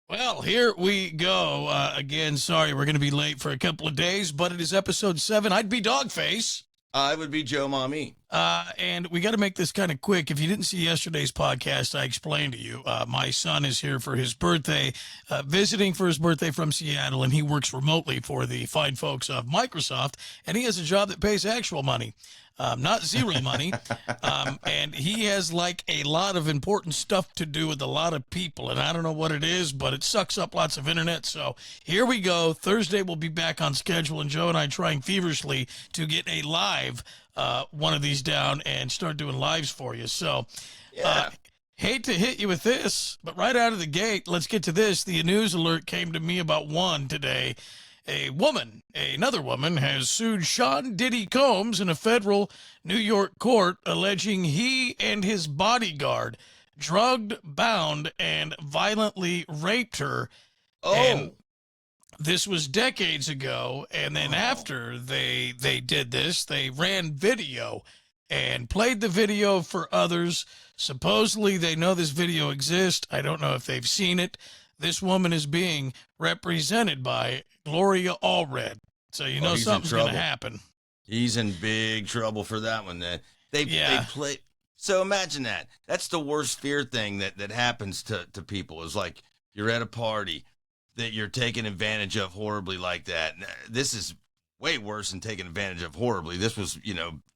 Well, here we go. Again, sorry, we're going to be late for a couple of days, but it is episode 7. I'd be Dogface. I would be Joe Mommy. And we got to make this kind of quick. If you didn't see yesterday's podcast, I explained to you, my son is here for his birthday, visiting for his birthday from Seattle, and he works remotely for the fine folks of Microsoft, and he has a job that pays actual money. Not zero money. And he has like a lot of important stuff to do with a lot of people. And I don't know what it is, but it sucks up lots of internet. So here we go. Thursday we'll be back on schedule. And Joe and I trying feverishly to get a live one of these down and start doing lives for you. So hate to hit you with this, but right out of the gate, let's get to this. The news alert came to me about 1 today. Another woman, has sued Sean Diddy Combs in a federal New York court, alleging he and his bodyguard drugged, bound, and violently raped her. Oh, And this was decades ago, and then after they did this, they ran video and played the video for others. Supposedly, they know this video exists. I don't know if they've seen it. This woman is being represented by Gloria Allred. So you know something's going to happen. He's in big trouble for that one. Then they play. So imagine that. That's the worst fear thing that happens to people is like you're at a party that you're taken advantage of horribly like that. This is way worse than taken advantage of horribly. This was,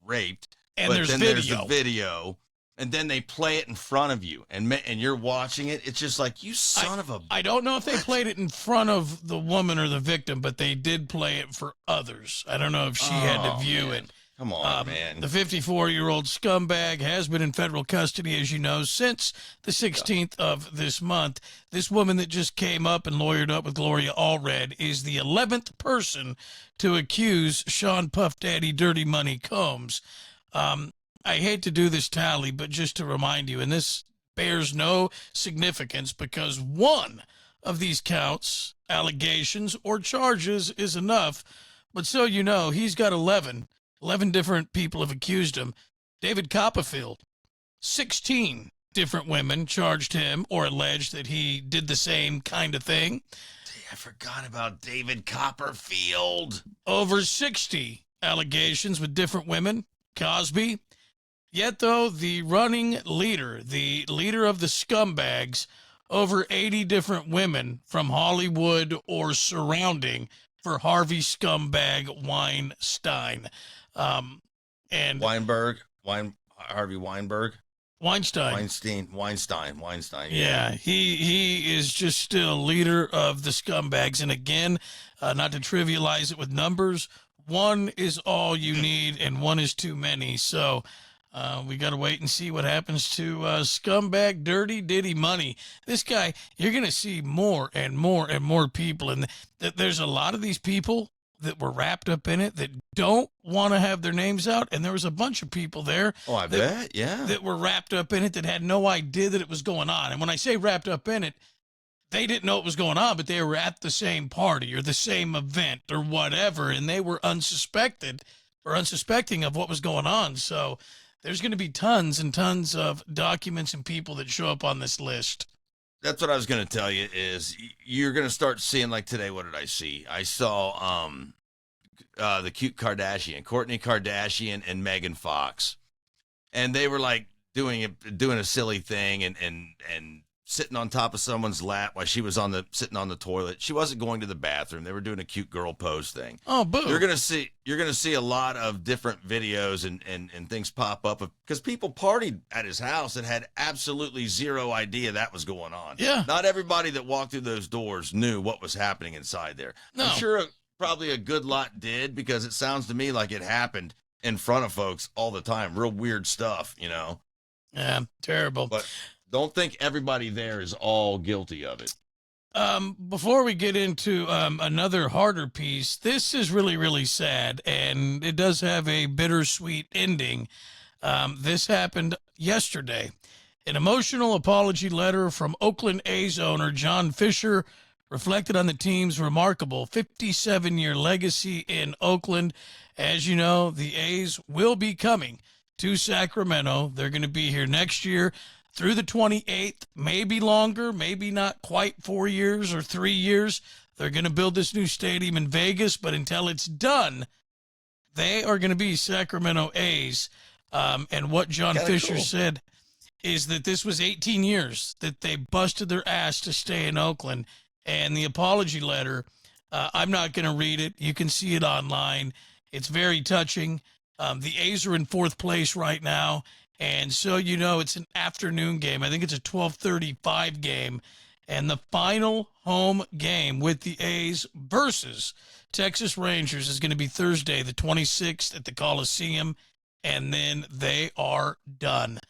raped. And there's video. There's the video. And then they play it in front of you, and you're watching it. It's just like, you son of a... I don't know if they played it in front of the woman or the victim, but they did play it for others. I don't know if she had to view it. Come on, man. The 54-year-old scumbag has been in federal custody, as you know, since the 16th of this month. This woman that just came up and lawyered up with Gloria Allred is the 11th person to accuse Sean Puff Daddy Dirty Money Combs. I hate to do this tally, but just to remind you, and this bears no significance because one of these counts, allegations, or charges is enough. But so you know, he's got 11. 11 different people have accused him. David Copperfield, 16 different women charged him or alleged that he did the same kind of thing. I forgot about David Copperfield. Over 60 allegations with different women. Cosby. Yet, though, the running leader, the leader of the scumbags, over 80 different women from Hollywood or surrounding for Harvey Scumbag Weinstein. And Harvey Weinberg? Weinstein. Weinstein. Yeah, he is just still leader of the scumbags. And again, not to trivialize it with numbers, 1 is all you need and 1 is too many. So... we got to wait and see what happens to scumbag Dirty Diddy Money. This guy, you're going to see more and more and more people. And there's a lot of these people that were wrapped up in it that don't want to have their names out. And there was a bunch of people there. Oh, I bet, yeah. That were wrapped up in it that had no idea that it was going on. And when I say wrapped up in it, they didn't know it was going on, but they were at the same party or the same event or whatever. And they were unsuspecting of what was going on. So... there's going to be tons and tons of documents and people that show up on this list. That's what I was going to tell you is you're going to start seeing, like today, what did I see? I saw the cute Kardashian, Kourtney Kardashian and Megan Fox. And they were like doing a silly thing and sitting on top of someone's lap while she was sitting on the toilet. She wasn't going to the bathroom. They were doing a cute girl pose thing. Oh, boo. You're gonna see a lot of different videos and things pop up because people partied at his house and had absolutely zero idea that was going on. Yeah. Not everybody that walked through those doors knew what was happening inside there. No. I'm sure probably a good lot did because it sounds to me like it happened in front of folks all the time. Real weird stuff, Yeah, terrible. But don't think everybody there is all guilty of it. Before we get into another harder piece, this is really, really sad, and it does have a bittersweet ending. This happened yesterday. An emotional apology letter from Oakland A's owner John Fisher reflected on the team's remarkable 57-year legacy in Oakland. As you know, the A's will be coming to Sacramento. They're going to be here next year. through the 28th, maybe longer, maybe not quite 4 years or 3 years. They're going to build this new stadium in Vegas, but until it's done, they are going to be Sacramento A's. And what John Kinda Fisher cool. said is that this was 18 years that they busted their ass to stay in Oakland. And the apology letter, I'm not going to read it. You can see it online. It's very touching. The A's are in 4th place right now. And so, you know, it's an afternoon game. I think it's a 12:35 game. And the final home game with the A's versus Texas Rangers is going to be Thursday, the 26th at the Coliseum. And then they are done.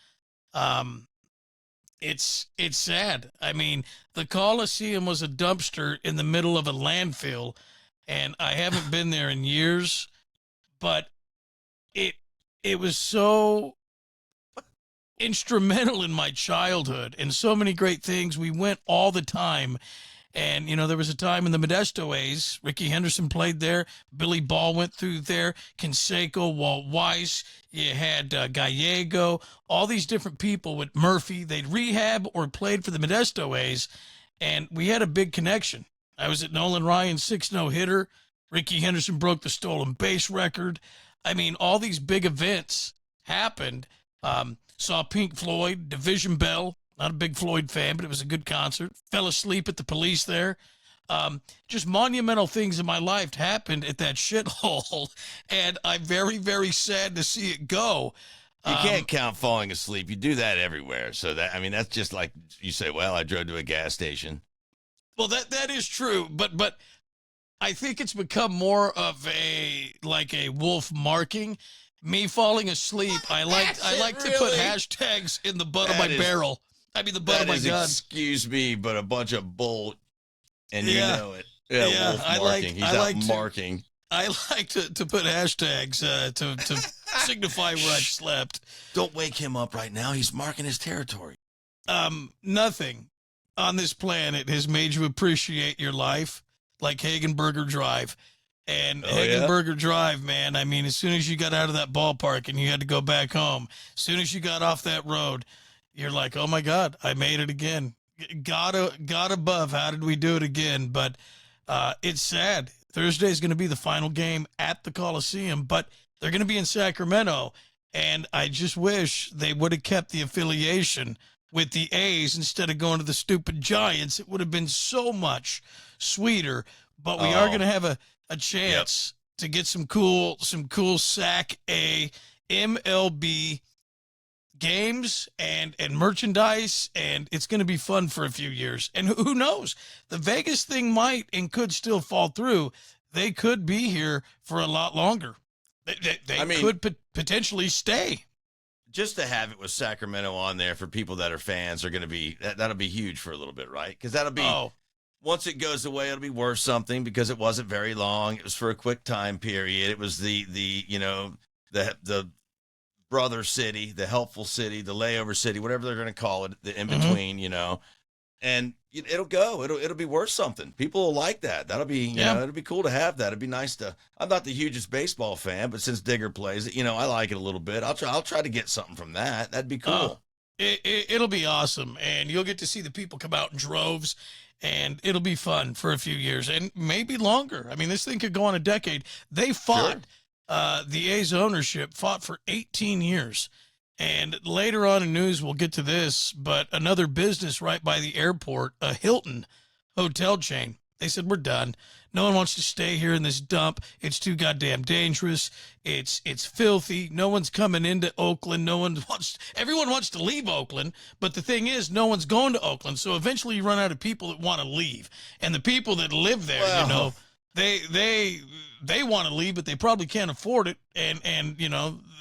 It's sad. I mean, the Coliseum was a dumpster in the middle of a landfill, and I haven't been there in years, but it was so instrumental in my childhood and so many great things. We went all the time. And, you know, there was a time in the Modesto A's, Ricky Henderson played there, Billy Ball went through there, Canseco, Walt Weiss, you had Gallego, all these different people with Murphy. They'd rehab or played for the Modesto A's, and we had a big connection. I was at Nolan Ryan's 6 no-hitter. Ricky Henderson broke the stolen base record. I mean, all these big events happened. Saw Pink Floyd, Division Bell. Not a big Floyd fan, but it was a good concert. Fell asleep at the Police there. Just monumental things in my life happened at that shithole, and I'm very, very sad to see it go. You can't count falling asleep. You do that everywhere. So that, I mean, that's just like you say, well, I drove to a gas station. Well, that is true, but I think it's become more of a wolf marking. Me falling asleep. I like to put hashtags in the butt of my barrel. I mean, the butt of my gun. Excuse me, but a bunch of bull, and you Yeah. know it. Yeah, Yeah, wolf I marking. He's out marking. I like to put hashtags to signify where I've slept. Don't wake him up right now. He's marking his territory. Nothing on this planet has made you appreciate your life like Hagenberger Drive. And Hagenberger Drive, man, I mean, as soon as you got out of that ballpark and you had to go back home, as soon as you got off that road, you're like, oh, my God, I made it again. God above, how did we do it again? But it's sad. Thursday is going to be the final game at the Coliseum, but they're going to be in Sacramento, and I just wish they would have kept the affiliation with the A's instead of going to the stupid Giants. It would have been so much sweeter, but we are going to have a chance to get some cool SAC A MLB games and merchandise, and it's going to be fun for a few years. And who knows? The Vegas thing might and could still fall through. They could be here for a lot longer. They could potentially stay. Just to have it with Sacramento on there for people that are fans are going to be that'll be huge for a little bit, right? Because that'll be once it goes away, it'll be worth something because it wasn't very long. It was for a quick time period. It was the brother city, the helpful city, the layover city, whatever they're going to call it, the in between, and it'll go. It'll be worth something. People will like that. That'll be, it'll be cool to have that. It'd be nice to. I'm not the hugest baseball fan, but since Digger plays it, I like it a little bit. I'll try to get something from that. That'd be cool. It'll be awesome, and you'll get to see the people come out in droves, and it'll be fun for a few years and maybe longer. I mean, this thing could go on a decade. They fought. Sure. The A's ownership fought for 18 years. And later on in news, we'll get to this, but another business right by the airport, a Hilton hotel chain, they said, we're done. No one wants to stay here in this dump. It's too goddamn dangerous. It's filthy. No one's coming into Oakland. Everyone wants to leave Oakland, but the thing is, no one's going to Oakland. So eventually you run out of people that want to leave. And the people that live there, they want to leave, but they probably can't afford it. And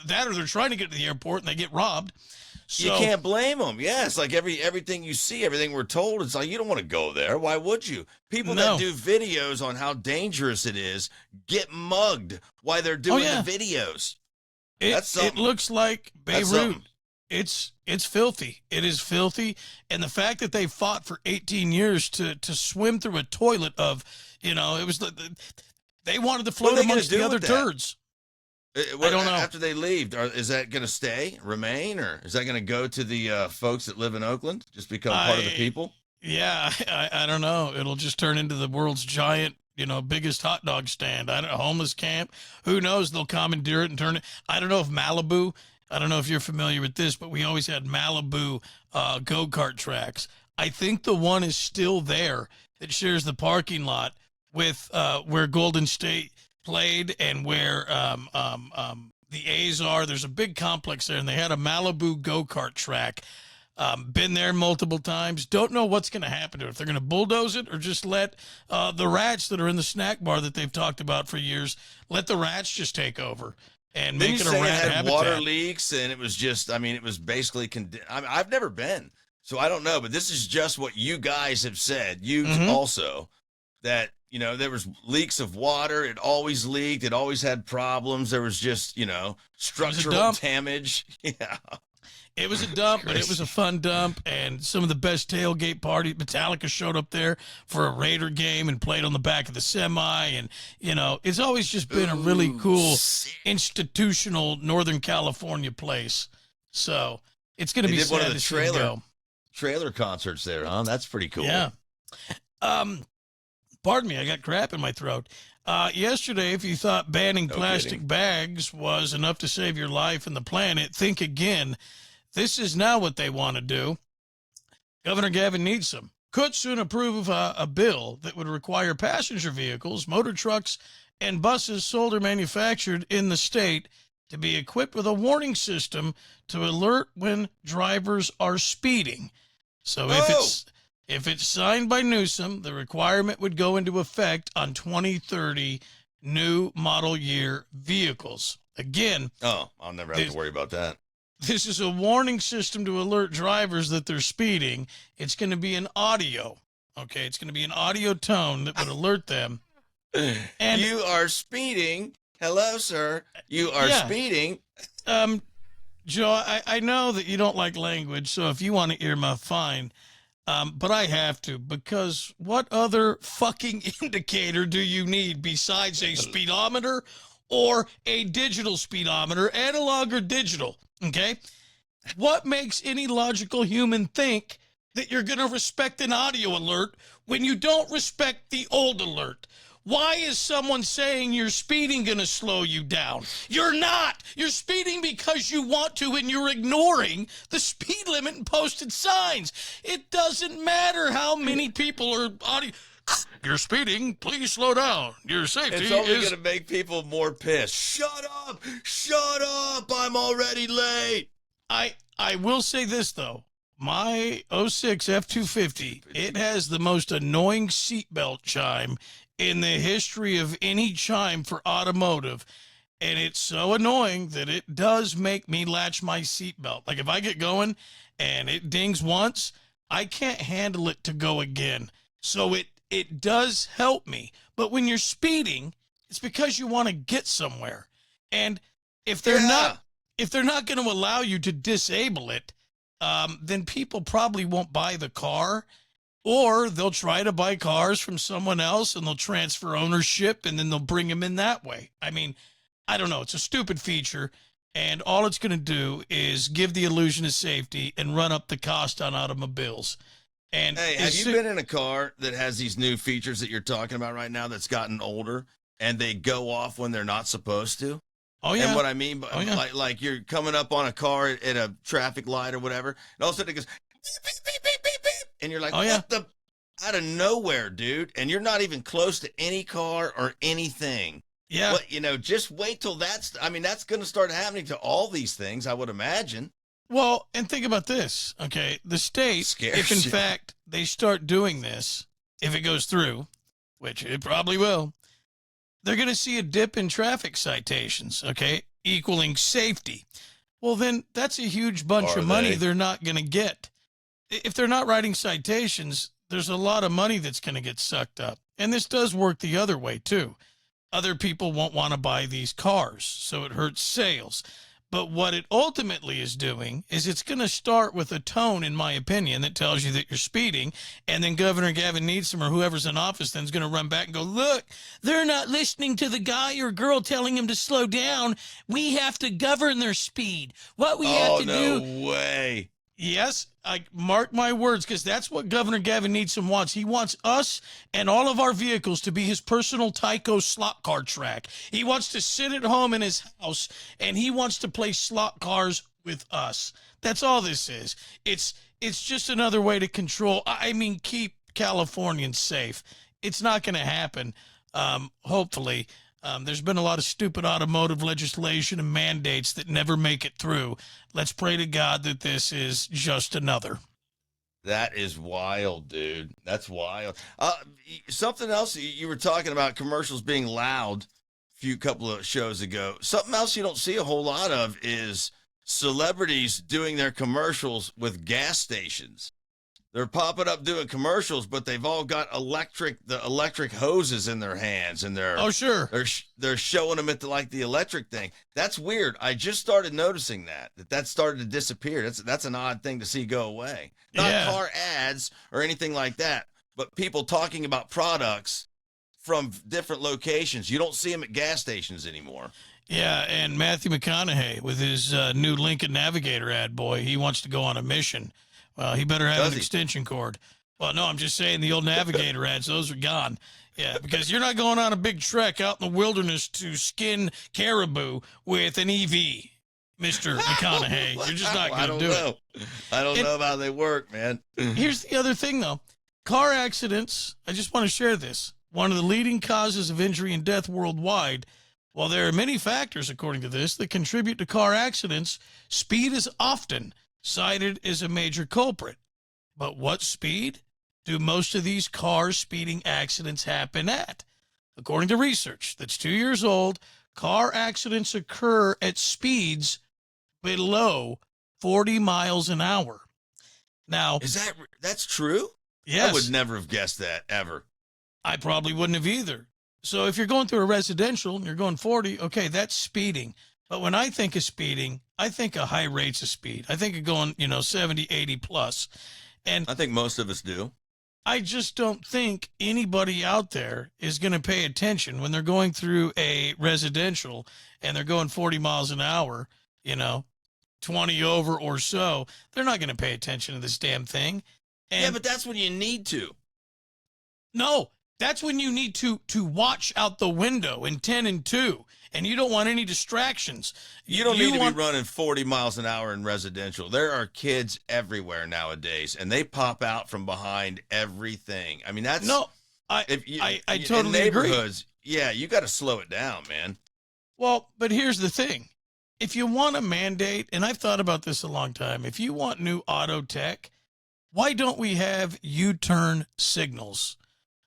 that or they're trying to get to the airport and they get robbed. So, you can't blame them. Yeah, it's like everything you see, everything we're told, it's like you don't want to go there. Why would you? People that do videos on how dangerous it is get mugged while they're doing the videos. It looks like Beirut. It's filthy. It is filthy. And the fact that they fought for 18 years to swim through a toilet of, it was they wanted to float amongst the other turds. I don't know. After they leave, is that going to remain, or is that going to go to the folks that live in Oakland, just become part of the people? Yeah, I don't know. It'll just turn into the world's giant, biggest hot dog stand. I don't know, homeless camp. Who knows? They'll commandeer it and turn it. I don't know if Malibu, I don't know if you're familiar with this, but we always had Malibu go-kart tracks. I think the one is still there that shares the parking lot with where Golden State played and where the A's are. There's a big complex there, and they had a Malibu go-kart track. Been there multiple times. Don't know what's going to happen to it. If they're going to bulldoze it or just let the rats that are in the snack bar that they've talked about for years, let the rats just take over and make it a rat habitat. Water leaks, and it was just, it was basically, I've never been, so I don't know, but this is just what you guys have said. You also, that, there was leaks of water. It always leaked. It always had problems. There was just, structural damage. Yeah. It was a dump, but it was a fun dump, and some of the best tailgate parties. Metallica showed up there for a Raider game and played on the back of the semi, and, it's always just been a really cool institutional Northern California place. So it's going to be sad one of the to see it go. Trailer concerts there, huh? That's pretty cool. Yeah. Pardon me, I got crap in my throat. Yesterday, if you thought banning plastic bags was enough to save your life and the planet, think again. This is now what they want to do. Governor Gavin Newsom could soon approve a bill that would require passenger vehicles, motor trucks, and buses sold or manufactured in the state to be equipped with a warning system to alert when drivers are speeding. So if it's signed by Newsom, the requirement would go into effect on 2030 new model year vehicles. Again, I'll never have to worry about that. This is a warning system to alert drivers that they're speeding. It's going to be an audio. Okay, it's going to be an audio tone that would alert them. And you are speeding. Hello, sir. You are speeding. Joe, I know that you don't like language, so if you want to earmuff, fine. But I have to, because what other fucking indicator do you need besides a speedometer or a digital speedometer, analog or digital? Okay? What makes any logical human think that you're going to respect an audio alert when you don't respect the old alert? Why is someone saying you're speeding going to slow you down? You're not. You're speeding because you want to, and you're ignoring the speed limit and posted signs. It doesn't matter how many people are audio. You're speeding. Please slow down. Your safety is... It's only going to make people more pissed. Shut up. Shut up. I'm already late. I will say this, though. My 06 F-250, it has the most annoying seatbelt chime in the history of any chime for automotive. And it's so annoying that it does make me latch my seatbelt. Like if I get going and it dings once, I can't handle it to go again. So it does help me. But when you're speeding, it's because you want to get somewhere. And if they're not going to allow you to disable it, then people probably won't buy the car. Or they'll try to buy cars from someone else and they'll transfer ownership and then they'll bring them in that way. I mean, I don't know. It's a stupid feature. And all it's going to do is give the illusion of safety and run up the cost on automobiles. And hey, have you been in a car that has these new features that you're talking about right now that's gotten older and they go off when they're not supposed to? Oh, yeah. And what I mean, like you're coming up on a car at a traffic light or whatever, and all of a sudden it goes beep, beep, beep, beep, beep, beep. And you're like, what the? Out of nowhere, dude. And you're not even close to any car or anything. Yeah. But, just wait till that's going to start happening to all these things, I would imagine. Well, and think about this, okay? The state, if in fact they start doing this, if it goes through, which it probably will, they're going to see a dip in traffic citations, okay, equaling safety. Well, then that's a huge bunch of money they're not going to get. If they're not writing citations, there's a lot of money that's going to get sucked up. And this does work the other way, too. Other people won't want to buy these cars, so it hurts sales. But what it ultimately is doing is it's going to start with a tone, in my opinion, that tells you that you're speeding. And then Governor Gavin Newsom or whoever's in office then is going to run back and go, look, they're not listening to the guy or girl telling him to slow down. We have to govern their speed. What we have to do. No way. Yes, I mark my words, because that's what Governor Gavin Newsom wants. He wants us and all of our vehicles to be his personal Tyco slot car track. He wants to sit at home in his house, and he wants to play slot cars with us. That's all this is. It's just another way to control. I mean, keep Californians safe. It's not going to happen, hopefully. There's been a lot of stupid automotive legislation and mandates that never make it through. Let's pray to God that this is just another. That is wild, dude. That's wild. Something else, you were talking about commercials being loud a couple of shows ago. Something else you don't see a whole lot of is celebrities doing their commercials with gas stations. They're popping up doing commercials, but they've all got the electric hoses in their hands, and they're showing them at the electric thing. That's weird. I just started noticing that started to disappear. That's an odd thing to see go away. Not car ads or anything like that, but people talking about products from different locations. You don't see them at gas stations anymore. Yeah, and Matthew McConaughey with his new Lincoln Navigator ad, boy, he wants to go on a mission. Well, he better have an extension cord. Well, no, I'm just saying the old Navigator ads, those are gone. Yeah, because you're not going on a big trek out in the wilderness to skin caribou with an EV, Mr. McConaughey. You're just not going to do it. I don't know how they work, man. Here's the other thing, though. Car accidents, I just want to share this. One of the leading causes of injury and death worldwide. While there are many factors, according to this, that contribute to car accidents, speed is often cited as a major culprit. But what speed do most of these car speeding accidents happen at? According to research that's 2 years old, car accidents occur at speeds below 40 miles an hour. Now, that's true? Yes. I would never have guessed that, ever. I probably wouldn't have either. So if you're going through a residential and you're going 40, okay, that's speeding. But when I think of speeding, I think of high rates of speed. I think of going, 70, 80 plus. And I think most of us do. I just don't think anybody out there is going to pay attention when they're going through a residential and they're going 40 miles an hour, 20 over or so. They're not going to pay attention to this damn thing. And yeah, but that's when you need to. No, that's when you need to watch out the window in 10 and 2. And you don't want any distractions. You don't need to be running 40 miles an hour in residential. There are kids everywhere nowadays, and they pop out from behind everything. I mean, that's... No, I totally agree. Yeah, you got to slow it down, man. Well, but here's the thing. If you want a mandate, and I've thought about this a long time, if you want new auto tech, why don't we have U-turn signals?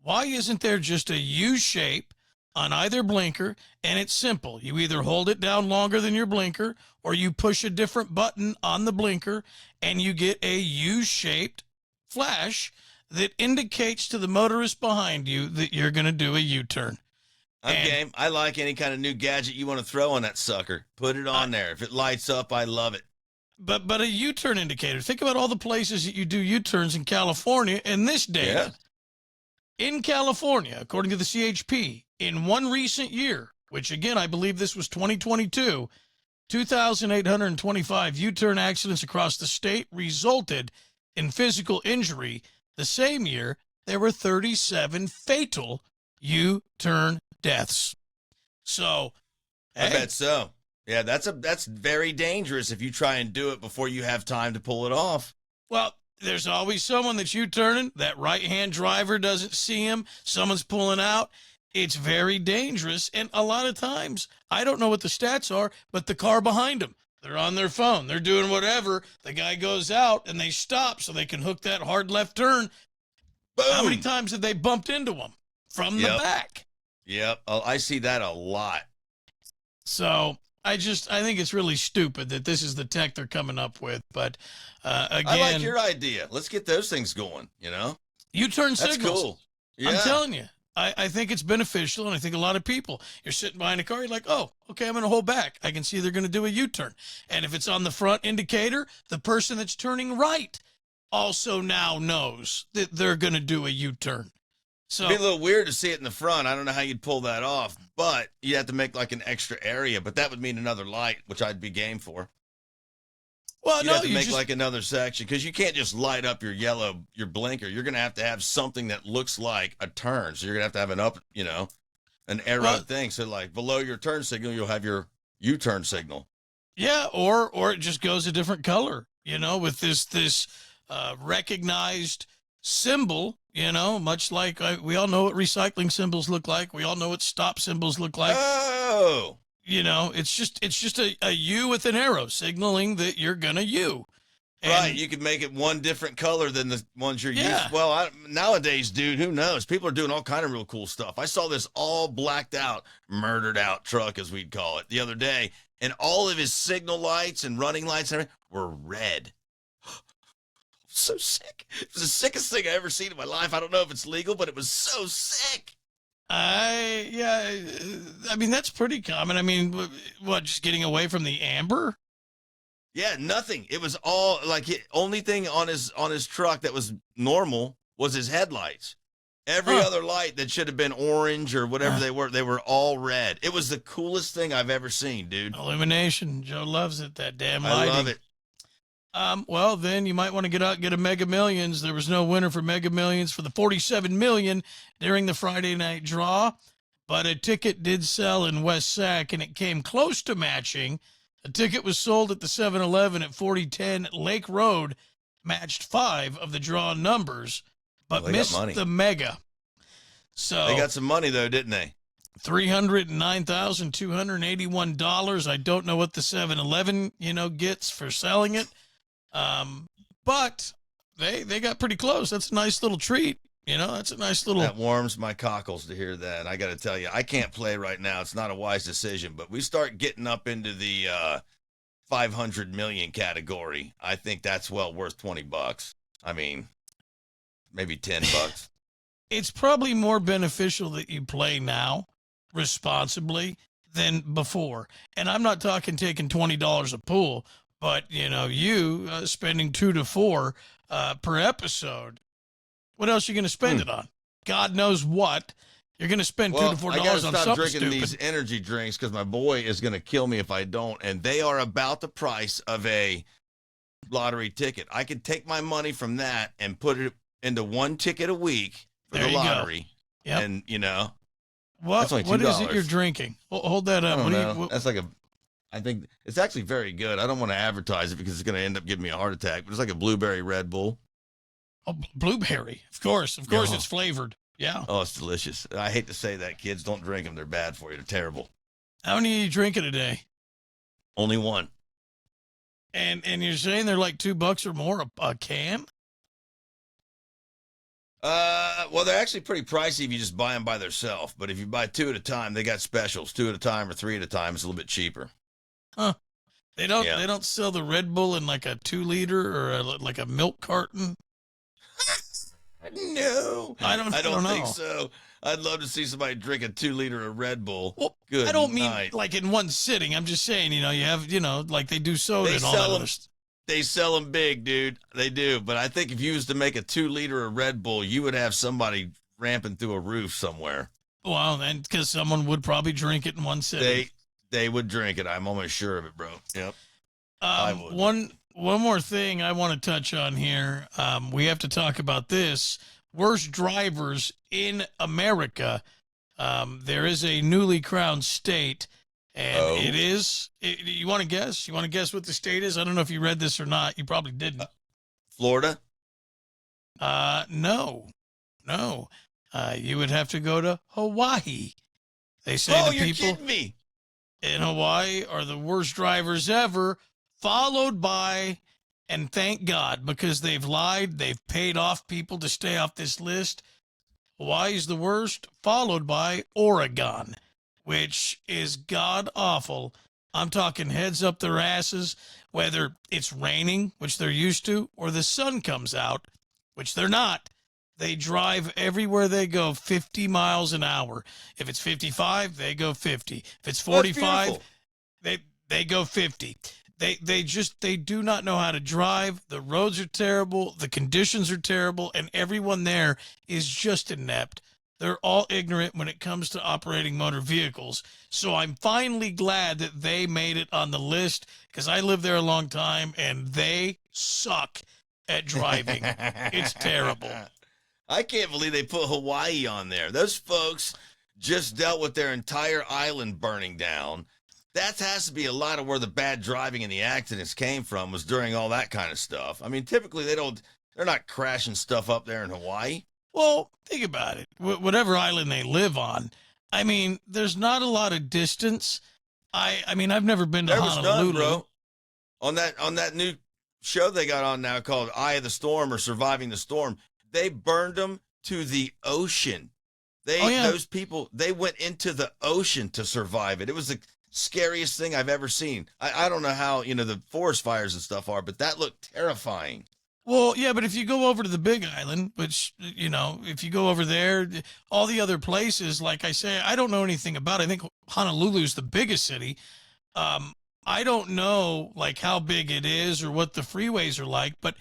Why isn't there just a U-shape on either blinker, and it's simple. You either hold it down longer than your blinker, or you push a different button on the blinker, and you get a U-shaped flash that indicates to the motorist behind you that you're going to do a U-turn. I'm game. I like any kind of new gadget you want to throw on that sucker. Put it on there. If it lights up, I love it. But a U-turn indicator. Think about all the places that you do U-turns in California, and this data. Yeah. In California, according to the CHP, in one recent year, which again, I believe this was 2022, 2,825 U-turn accidents across the state resulted in physical injury. The same year, there were 37 fatal U-turn deaths. So, I bet so. Yeah, that's very dangerous if you try and do it before you have time to pull it off. Well, there's always someone that's U-turning. That right-hand driver doesn't see him. Someone's pulling out. It's very dangerous. And a lot of times, I don't know what the stats are, but the car behind them, they're on their phone. They're doing whatever. The guy goes out and they stop so they can hook that hard left turn. Boom. How many times have they bumped into him from the back? Yep. I see that a lot. So I think it's really stupid that this is the tech they're coming up with. But again, I like your idea. Let's get those things going, U-turn signals. That's cool. Yeah. I'm telling you. I think it's beneficial, and I think a lot of people, you're sitting behind a car, you're like, oh, okay, I'm going to hold back. I can see they're going to do a U-turn. And if it's on the front indicator, the person that's turning right also now knows that they're going to do a U-turn. So It'd be a little weird to see it in the front. I don't know how you'd pull that off, but you have to make like an extra area, but that would mean another light, which I'd be game for. well, You'd no, have to you make just, like another section because you can't just light up your blinker. You're going to have something that looks like a turn. So you're going to have an arrow Well- thing. So like below your turn signal, you'll have your U-turn signal. yeah, or it just goes a different color, with this recognized symbol, much like we all know what recycling symbols look like. We all know what stop symbols look like. Oh, It's just a U with an arrow signaling that you're gonna U. And right. You could make it one different color than the ones you're Yeah. used. Well, nowadays, dude, who knows? People are doing all kind of real cool stuff. I saw this all blacked out, murdered out truck, as we'd call it, the other day, and all of his signal lights and running lights and everything were red. So sick. It was the sickest thing I ever seen in my life. I don't know if it's legal, but it was so sick. I mean, that's pretty common. I mean, what, just getting away from the amber? Yeah, nothing. It was all like only thing on his truck that was normal was his headlights. Every Huh. other light that should have been orange or whatever they were all red. It was the coolest thing I've ever seen, dude. Illumination. Joe loves it, that damn I lighting. love it. Well, then you might want to get out and get a Mega Millions. There was no winner for Mega Millions for the 47 million during the Friday night draw, but a ticket did sell in West Sac, and it came close to matching. A ticket was sold at the 7-Eleven at 4010 Lake Road, matched 5 of the draw numbers, but Well, they got missed money. the Mega. So They got some money though, didn't they? $309,281. I don't know what the 7-Eleven, gets for selling it. But they got pretty close. That's a nice little treat. That's a nice little. That warms my cockles to hear that. I got to tell you, I can't play right now. It's not a wise decision, but we start getting up into the 500 million category. I think that's well worth $20. I mean, maybe $10. It's probably more beneficial that you play now responsibly than before. And I'm not talking taking $20 a pool, but you spending $2 to $4 per episode. What else are you going to spend it on? God knows what. You're going to spend $2 to $4 I gotta on stop something drinking stupid. these energy drinks because my boy is going to kill me if I don't, and they are about the price of a lottery ticket. I could take my money from that and put it into one ticket a week for There the you go. lottery. Yep. And What that's only is it $2. you're drinking? Hold that I up. don't What know. That's like I think it's actually very good. I don't want to advertise it because it's going to end up giving me a heart attack, but it's like a blueberry Red Bull. Oh, blueberry. Of course. Yeah. It's flavored. Yeah. Oh, it's delicious. I hate to say that, kids. Don't drink them. They're bad for you. They're terrible. How many are you drinking a day? Only one. And you're saying they're like $2 or more a can? Well, they're actually pretty pricey if you just buy them by themselves. But if you buy 2 at a time, they got specials. 2 at a time or 3 at a time. It's a little bit cheaper. Huh. They don't Yeah. they don't sell the Red Bull in like a 2-liter or like a milk carton. No, I don't think know. so. I'd love to see somebody drink a 2-liter of Red Bull. Well, Good I don't mean night. like in one sitting. I'm just saying, you have, like they do soda They and all sell that them. other stuff. They sell them big, dude. They do. But I think if you was to make a 2-liter of Red Bull, you would have somebody ramping through a roof somewhere. Well, and because someone would probably drink it in one sitting. They would drink it. I'm almost sure of it, bro. Yep. I would. One more thing I want to touch on here. We have to talk about this. Worst drivers in America. There is a newly crowned state, and it is. You want to guess? You want to guess what the state is? I don't know if you read this or not. You probably didn't. Florida? No. You would have to go to Hawaii. They say the you're people kidding me. in Hawaii are the worst drivers ever, followed by, and thank God, because they've lied, they've paid off people to stay off this list. Hawaii's the worst, followed by Oregon, which is god awful. I'm talking heads up their asses, whether it's raining, which they're used to, or the sun comes out, which they're not. They drive everywhere they go 50 miles an hour. If it's 55, they go 50. If it's 45, they go 50. They do not know how to drive. The roads are terrible. The conditions are terrible. And everyone there is just inept. They're all ignorant when it comes to operating motor vehicles. So I'm finally glad that they made it on the list because I lived there a long time and they suck at driving. It's terrible. I can't believe they put Hawaii on there. Those folks just dealt with their entire island burning down. That has to be a lot of where the bad driving and the accidents came from, was during all that kind of stuff. I mean, typically they're not crashing stuff up there in Hawaii. Well, think about it. Whatever island they live on, I mean, there's not a lot of distance. I mean, I've never been to Honolulu. None, bro. On that new show they got on now called Eye of the Storm or Surviving the Storm, they burned them to the ocean. Those people, they went into the ocean to survive it. It was the scariest thing I've ever seen. I don't know how, the forest fires and stuff are, but that looked terrifying. Well, yeah, but if you go over to the Big Island, which, if you go over there, all the other places, like I say, I don't know anything about it. I think Honolulu's the biggest city. I don't know, like, how big it is or what the freeways are like, but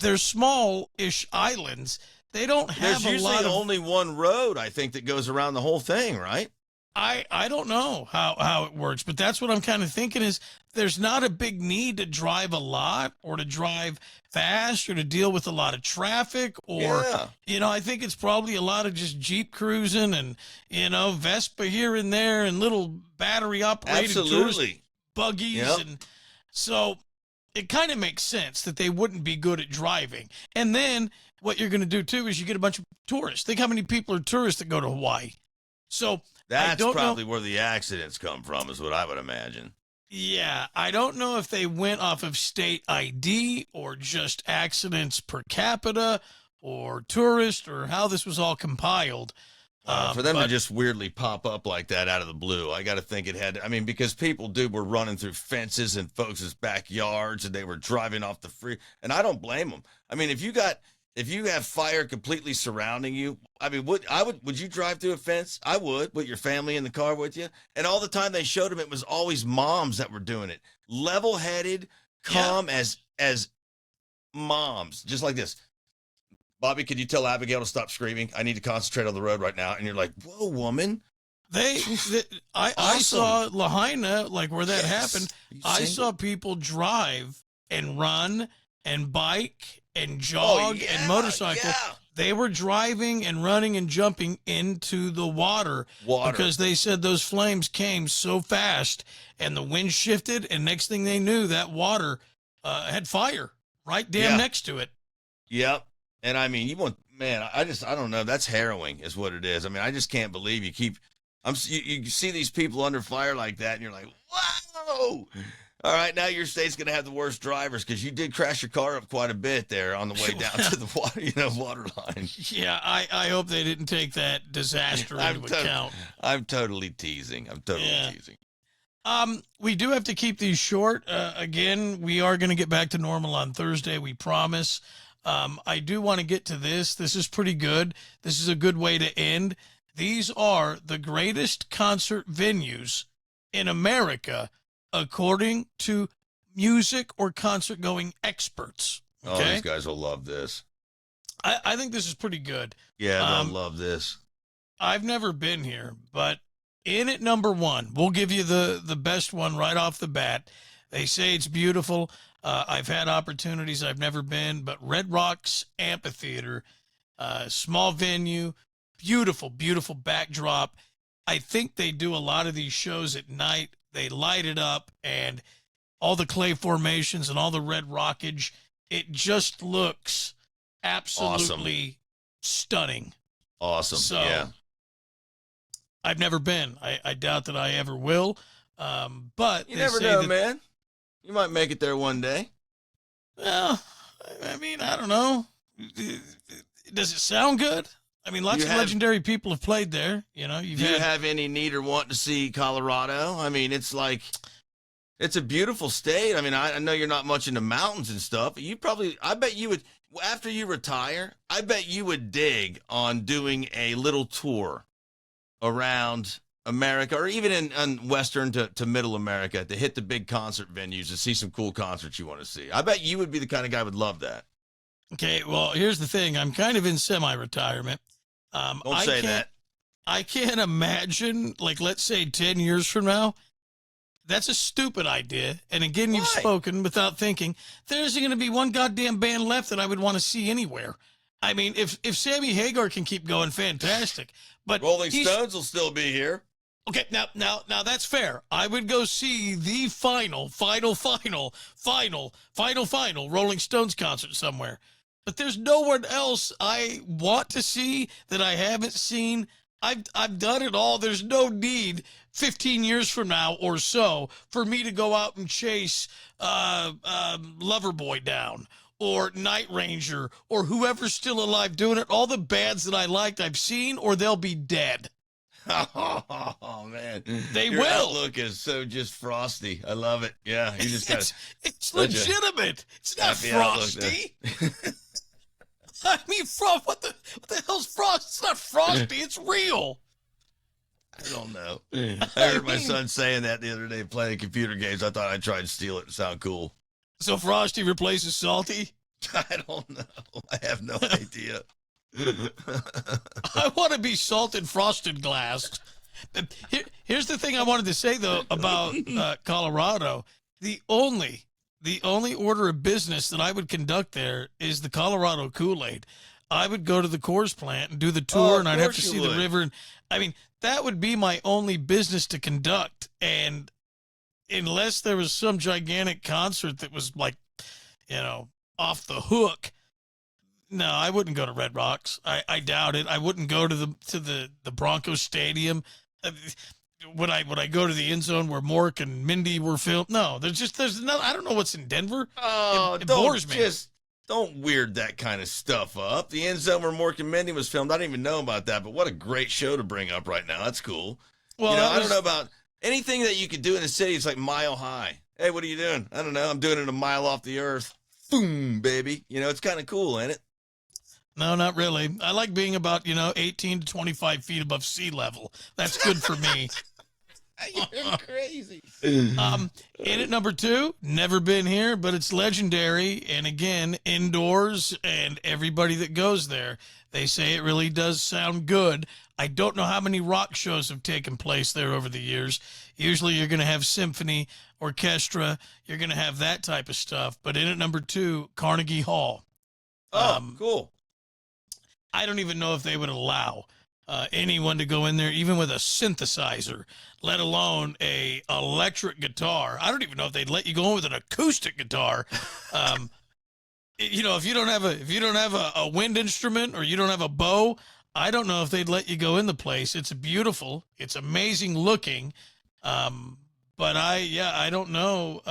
they're small-ish islands. They don't have There's usually only one road, I think, that goes around the whole thing, right? I don't know how it works, but that's what I'm kind of thinking is there's not a big need to drive a lot or to drive fast or to deal with a lot of traffic or, I think it's probably a lot of just Jeep cruising and, Vespa here and there and little battery operated tourist buggies. Yep. And so it kind of makes sense that they wouldn't be good at driving. And then what you're going to do too is you get a bunch of tourists. Think how many people are tourists that go to Hawaii. So that's probably where the accidents come from, is what I would imagine. Yeah, I don't know if they went off of state ID or just accidents per capita or tourist or how this was all compiled. For them to just weirdly pop up like that out of the blue, I got to think it had, because people, were running through fences in folks' backyards and they were driving off the free, and I don't blame them. I mean, if you have fire completely surrounding you, would you drive through a fence? I would, with your family in the car with you. And all the time they showed them, it was always moms that were doing it. Level-headed, calm as moms, just like this. Bobby, could you tell Abigail to stop screaming? I need to concentrate on the road right now. And you're like, whoa, woman. I saw Lahaina, like where that happened. I saw people drive and run and bike and jog and motorcycle. Yeah. They were driving and running and jumping into the water because they said those flames came so fast and the wind shifted. And next thing they knew, that water had fire right next to it. Yep. And I don't know. That's harrowing is what it is. I just can't believe you see these people under fire like that and you're like, whoa. All right, now your state's going to have the worst drivers because you did crash your car up quite a bit there on the way down to the water line. Yeah, I hope they didn't take that disaster into account. I'm totally teasing. Teasing. We do have to keep these short. Again, we are going to get back to normal on Thursday, we promise. I do want to get to this. This is pretty good. This is a good way to end. These are the greatest concert venues in America, according to music or concert going experts. Okay? Oh, these guys will love this. I think this is pretty good. Yeah, they'll love this. I've never been here, but in at number one, we'll give you the best one right off the bat. They say it's beautiful. I've had opportunities. I've never been, but Red Rocks Amphitheater, small venue, beautiful, beautiful backdrop. I think they do a lot of these shows at night. They light it up and all the clay formations and all the red rockage. It just looks absolutely stunning. Awesome. So, yeah. I've never been. I doubt that I ever will. But you never know, man. You might make it there one day. Well, I don't know. Does it sound good? Lots of legendary people have played there. Do you have any need or want to see Colorado? It's a beautiful state. I know you're not much into mountains and stuff. I bet you would. After you retire, I bet you would dig on doing a little tour around America, or even in Western to Middle America, to hit the big concert venues to see some cool concerts you want to see. I bet you would be the kind of guy who would love that. Okay, well, here's the thing. I'm kind of in semi-retirement. Don't say that. I can't imagine, like, let's say 10 years from now. That's a stupid idea. And again, you've Why? spoken without thinking. There isn't going to be one goddamn band left that I would want to see anywhere. I mean, if Sammy Hagar can keep going, fantastic. But Rolling Stones will still be here. Okay, now that's fair. I would go see the final Rolling Stones concert somewhere. But there's no one else I want to see that I haven't seen. I've done it all. There's no need 15 years from now or so for me to go out and chase Loverboy down or Night Ranger or whoever's still alive doing it. All the bands that I liked I've seen, or they'll be dead. Oh man, They Your will. outlook is so just frosty. I love it. Yeah, you just got It's legitimate. It's not frosty. I mean, what the hell's frost? It's not frosty. It's real. I don't know. I heard my son saying that the other day playing computer games. I thought I'd try and steal it and sound cool. So frosty replaces salty? I don't know. I have no idea. I want to be salted frosted glass. Here's the thing I wanted to say, though, about Colorado. The only order of business that I would conduct there is the Colorado Kool-Aid. I would go to the Coors plant and do the tour, and I'd have to see the river. And I mean, that would be my only business to conduct. And unless there was some gigantic concert that was like, off the hook, no, I wouldn't go to Red Rocks. I doubt it. I wouldn't go to the Broncos Stadium. Would I go to the end zone where Mork and Mindy were filmed? No, there's no. I don't know what's in Denver. Oh, it bores me. Don't weird that kind of stuff up. The end zone where Mork and Mindy was filmed. I didn't even know about that, but what a great show to bring up right now. That's cool. Well, I don't know about anything that you could do in the city. It's like mile high. Hey, what are you doing? I don't know. I'm doing it a mile off the earth. Boom, baby. It's kind of cool, ain't it? No, not really. I like being about 18 to 25 feet above sea level. That's good for me. You're crazy. In at number 2, never been here, but it's legendary. And again, indoors, and everybody that goes there, they say it really does sound good. I don't know how many rock shows have taken place there over the years. Usually you're going to have symphony, orchestra, you're going to have that type of stuff. But in at number 2, Carnegie Hall. Oh, cool. I don't even know if they would allow anyone to go in there, even with a synthesizer, let alone a electric guitar. I don't even know if they'd let you go in with an acoustic guitar. If you don't have a wind instrument, or you don't have a bow, I don't know if they'd let you go in the place. It's beautiful. It's amazing looking. But I don't know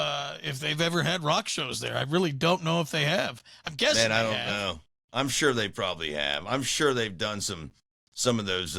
if they've ever had rock shows there. I really don't know if they have. I'm guessing I don't know. I'm sure they probably have. I'm sure they've done some of those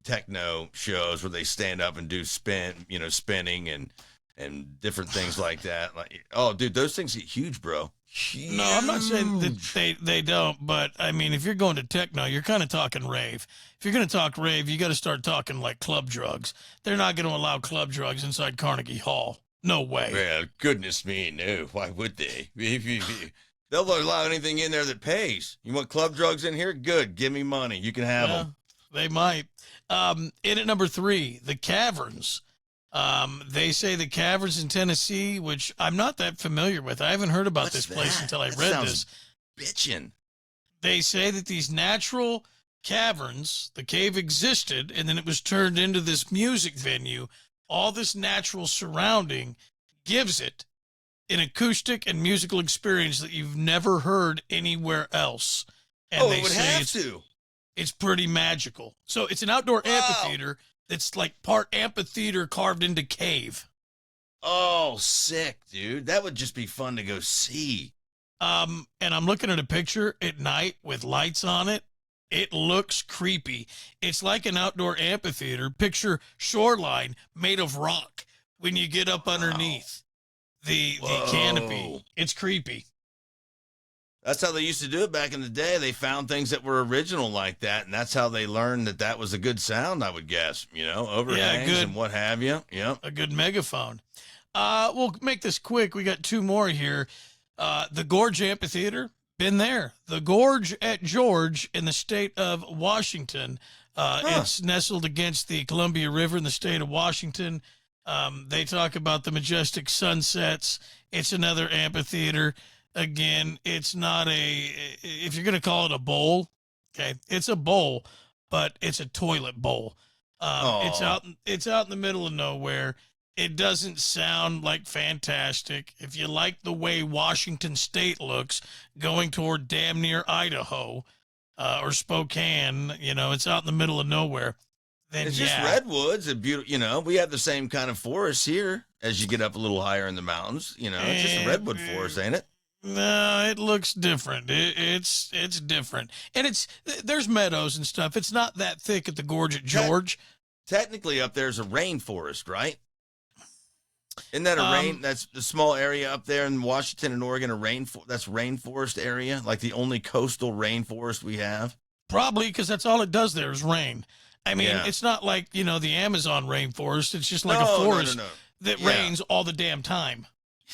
techno shows where they stand up and do spinning and different things like that. Like, oh, dude, those things get huge, bro. Huge. No, I'm not saying that they don't, but I mean, if you're going to techno, you're kind of talking rave. If you're going to talk rave, you got to start talking like club drugs. They're not going to allow club drugs inside Carnegie Hall. No way. Well, goodness me, no. Why would they? They'll allow anything in there that pays. You want club drugs in here? Good. Give me money. You can have them. They might. In at number 3, the Caverns. They say the Caverns in Tennessee, which I'm not that familiar with. I haven't heard about this place until I read this. Bitchin'. They say that these natural caverns, the cave existed, and then it was turned into this music venue. All this natural surrounding gives it an acoustic and musical experience that you've never heard anywhere else. And they it would say have it's pretty magical. So it's an outdoor amphitheater that's like part amphitheater carved into cave. Oh, sick, dude. That would just be fun to go see. And I'm looking at a picture at night with lights on it. It looks creepy. It's like an outdoor amphitheater. Picture shoreline made of rock when you get up underneath the canopy. It's creepy. That's how they used to do it back in the day. They found things that were original like that, and that's how they learned that that was a good sound, I would guess. Overhangs and what have you. Yep. A good megaphone. We'll make this quick. We got two more here. The Gorge Amphitheater, been there. The Gorge at George in the state of Washington. It's nestled against the Columbia River in the state of Washington. They talk about the majestic sunsets. It's another amphitheater. Again, it's not if you're going to call it a bowl, okay, it's a bowl, but it's a toilet bowl. It's out in the middle of nowhere. It doesn't sound like fantastic. If you like the way Washington State looks going toward damn near Idaho or Spokane, it's out in the middle of nowhere. Then it's just redwoods and beautiful. We have the same kind of forest here as you get up a little higher in the mountains. It's just a redwood forest, ain't it? No, it looks different. It's different, and there's meadows and stuff. It's not that thick at the Gorge at George. Technically, up there's a rainforest, right? Isn't that that's the small area up there in Washington and Oregon, that's rainforest area, like the only coastal rainforest we have? Probably, because that's all it does there is rain. I mean, It's not like, the Amazon rainforest. It's just like a forest that rains all the damn time.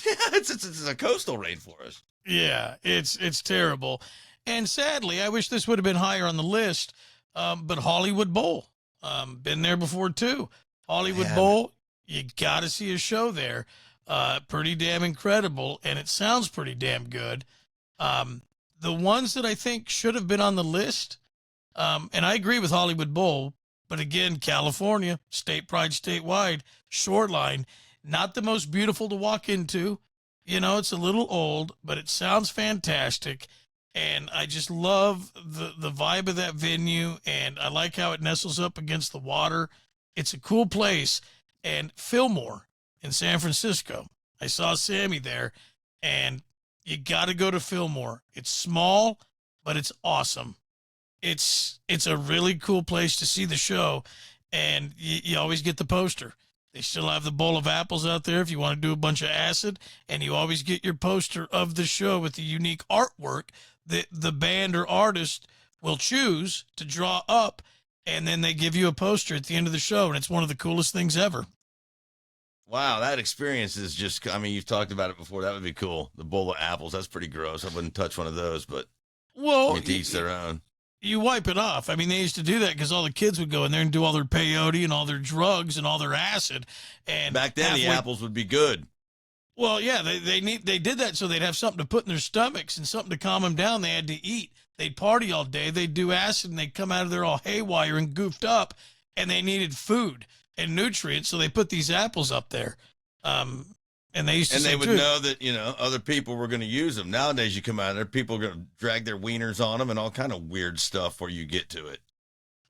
Yeah, it's a coastal rainforest. Yeah, it's terrible. And sadly, I wish this would have been higher on the list, but Hollywood Bowl. Been there before, too. Hollywood Bowl. You got to see a show there. Pretty damn incredible, and it sounds pretty damn good. The ones that I think should have been on the list, and I agree with Hollywood Bowl, but again, California, state pride statewide, Shoreline, not the most beautiful to walk into. It's a little old, but it sounds fantastic, and I just love the vibe of that venue, and I like how it nestles up against the water. It's a cool place. And Fillmore in San Francisco. I saw Sammy there, and you got to go to Fillmore. It's small, but it's awesome. It's a really cool place to see the show, and you always get the poster. They still have the bowl of apples out there if you want to do a bunch of acid, and you always get your poster of the show with the unique artwork that the band or artist will choose to draw up, and then they give you a poster at the end of the show, and it's one of the coolest things ever. Wow, that experience is just, you've talked about it before. That would be cool. The bowl of apples, that's pretty gross. I wouldn't touch one of those, but to each their own. You wipe it off. They used to do that because all the kids would go in there and do all their peyote and all their drugs and all their acid. And back then, the apples would be good. Well, yeah, they did that so they'd have something to put in their stomachs and something to calm them down. They had to eat. They'd party all day. They'd do acid, and they'd come out of there all haywire and goofed up, and they needed food and nutrients, so they put these apples up there. And they used to say, they would know that, other people were going to use them. Nowadays, you come out there, people are going to drag their wieners on them and all kind of weird stuff before you get to it.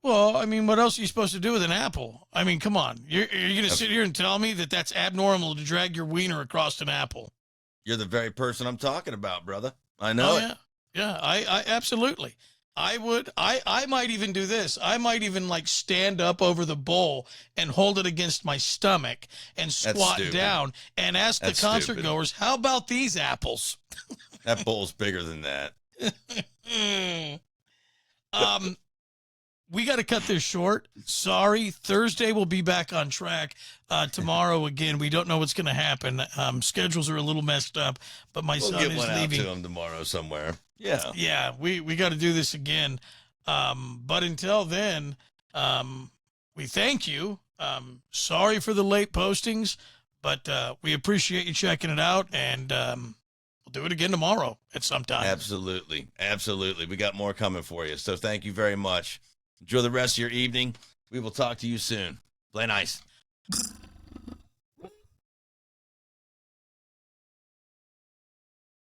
Well, what else are you supposed to do with an apple? Come on. You're going to sit here and tell me that that's abnormal to drag your wiener across an apple? You're the very person I'm talking about, brother. I know it. Yeah. Yeah, I absolutely. I might even do this. I might even stand up over the bowl and hold it against my stomach and squat down and ask the concert goers, how about these apples? That bowl's bigger than that. We got to cut this short. Sorry. Thursday we'll be back on track. Tomorrow, again, we don't know what's going to happen. Schedules are a little messed up, but my son is leaving. Out to him tomorrow somewhere. Yeah. Yeah, we got to do this again. But until then, we thank you. Sorry for the late postings, but we appreciate you checking it out, and we'll do it again tomorrow at some time. Absolutely. Absolutely. We got more coming for you. So thank you very much. Enjoy the rest of your evening. We will talk to you soon. Play nice.